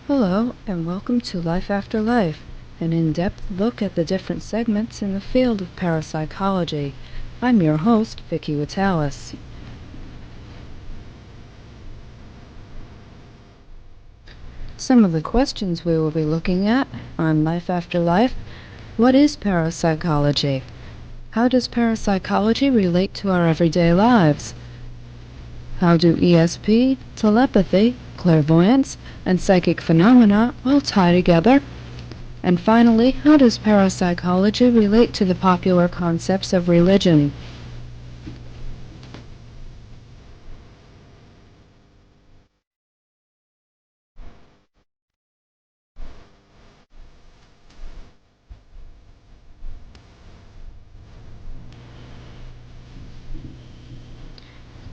Hello, and welcome to Life After Life, an in-depth look at the different segments in the field of parapsychology. I'm your host, Vicki Witalis. Some of the questions we will be looking at on Life After Life. What is parapsychology? How does parapsychology relate to our everyday lives? How do ESP, telepathy, clairvoyance, and psychic phenomena all tie together? And finally, how does parapsychology relate to the popular concepts of religion?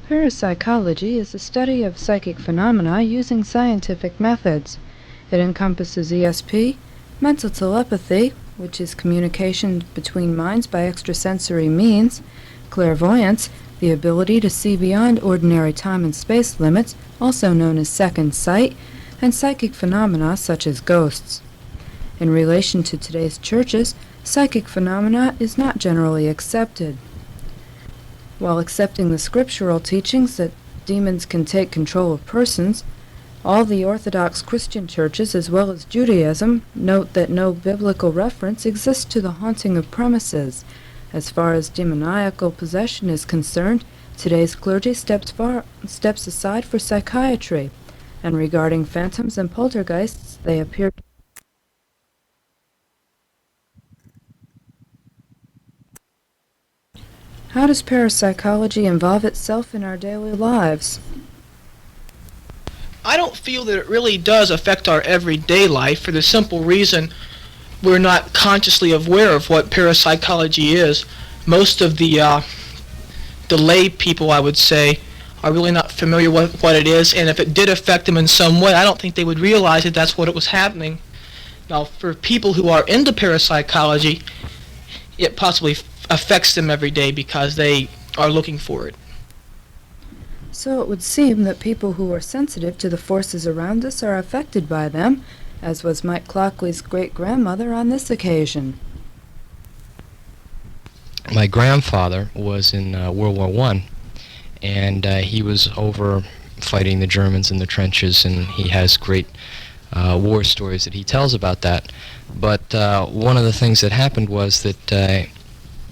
Parapsychology is the study of psychic phenomena using scientific methods. It encompasses ESP, mental telepathy, which is communication between minds by extrasensory means, clairvoyance, the ability to see beyond ordinary time and space limits, also known as second sight, and psychic phenomena such as ghosts. In relation to today's churches, psychic phenomena is not generally accepted. While accepting the scriptural teachings that demons can take control of persons, all the Orthodox Christian churches as well as Judaism note that no biblical reference exists to the haunting of premises. As far as demoniacal possession is concerned, today's clergy steps aside for psychiatry, and regarding phantoms and poltergeists, they appear How does parapsychology involve itself in our daily lives? I don't feel that it really does affect our everyday life for the simple reason we're not consciously aware of what parapsychology is. Most of the lay people, I would say, are really not familiar with what it is, and if it did affect them in some way, I don't think they would realize that that's what it was happening. Now, for people who are into parapsychology, it possibly affects them every day because they are looking for it. So it would seem that people who are sensitive to the forces around us are affected by them, as was Mike Clockley's great-grandmother on this occasion. My grandfather was in World War I, and he was over fighting the Germans in the trenches, and he has great war stories that he tells about that. But one of the things that happened was that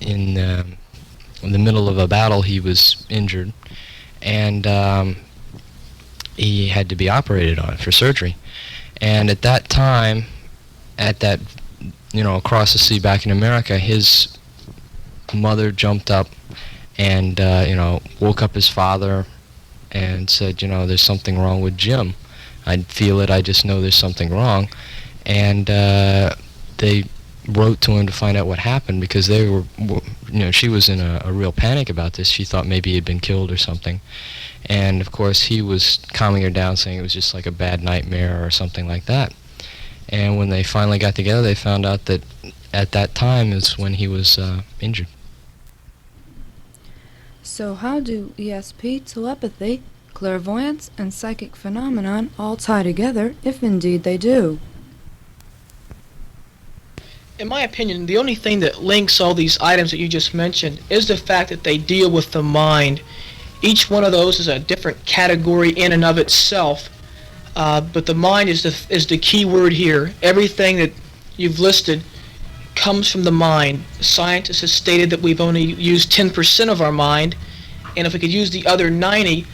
in the middle of a battle he was injured, and he had to be operated on for surgery. And at that time, across the sea back in America, his mother jumped up and woke up his father and said, there's something wrong with Jim. I feel it, I just know there's something wrong. And they wrote to him to find out what happened, because they were, she was in a real panic about this. She thought maybe he had been killed or something. And of course he was calming her down, saying it was just like a bad nightmare or something like that. And when they finally got together, they found out that at that time is when he was injured. So how do ESP, telepathy, clairvoyance, and psychic phenomenon all tie together, if indeed they do? In my opinion, the only thing that links all these items that you just mentioned is the fact that they deal with the mind. Each one of those is a different category in and of itself, but the mind is the key word here. Everything that you've listed comes from the mind. Scientists have stated that we've only used 10% of our mind, and if we could use the other 90,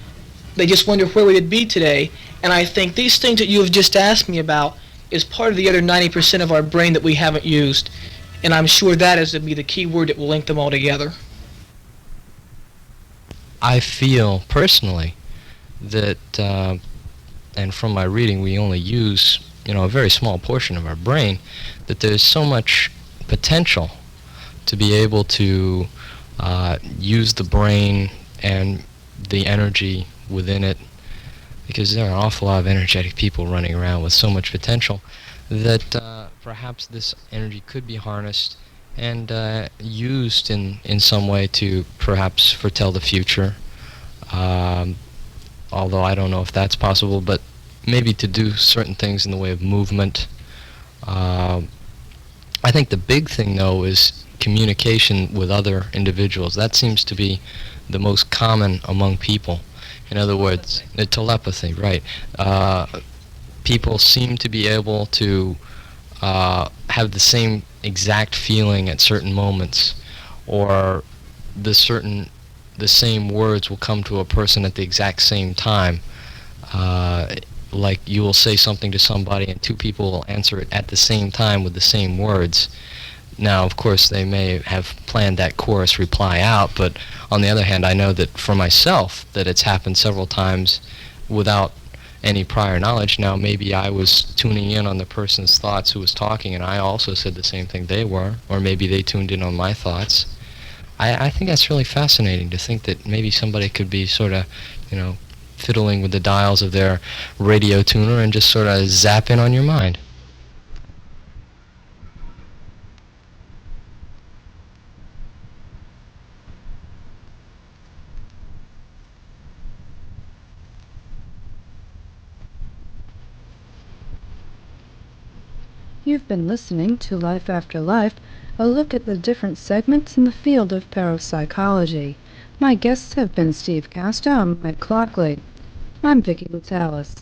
they just wonder where we would be today. And I think these things that you have just asked me about is part of the other 90% of our brain that we haven't used, and I'm sure that is to be the key word that will link them all together. I feel personally that, and from my reading, we only use a very small portion of our brain, that there's so much potential to be able to use the brain and the energy within it, because there are an awful lot of energetic people running around with so much potential that perhaps this energy could be harnessed and used in some way to perhaps foretell the future. Although I don't know if that's possible, but maybe to do certain things in the way of movement. I think the big thing, though, is communication with other individuals. That seems to be the most common among people. In other words, the telepathy, right. People seem to be able to have the same exact feeling at certain moments, or the same words will come to a person at the exact same time. Like you will say something to somebody and two people will answer it at the same time with the same words. Now, of course, they may have planned that chorus reply out, but on the other hand, I know that for myself that it's happened several times without any prior knowledge. Now, maybe I was tuning in on the person's thoughts who was talking, and I also said the same thing they were, or maybe they tuned in on my thoughts. I think that's really fascinating to think that maybe somebody could be sort of, fiddling with the dials of their radio tuner and just sort of zap in on your mind. You've been listening to Life After Life, a look at the different segments in the field of parapsychology. My guests have been Steve Casta and Mike Clockley. I'm Vicki Witalis.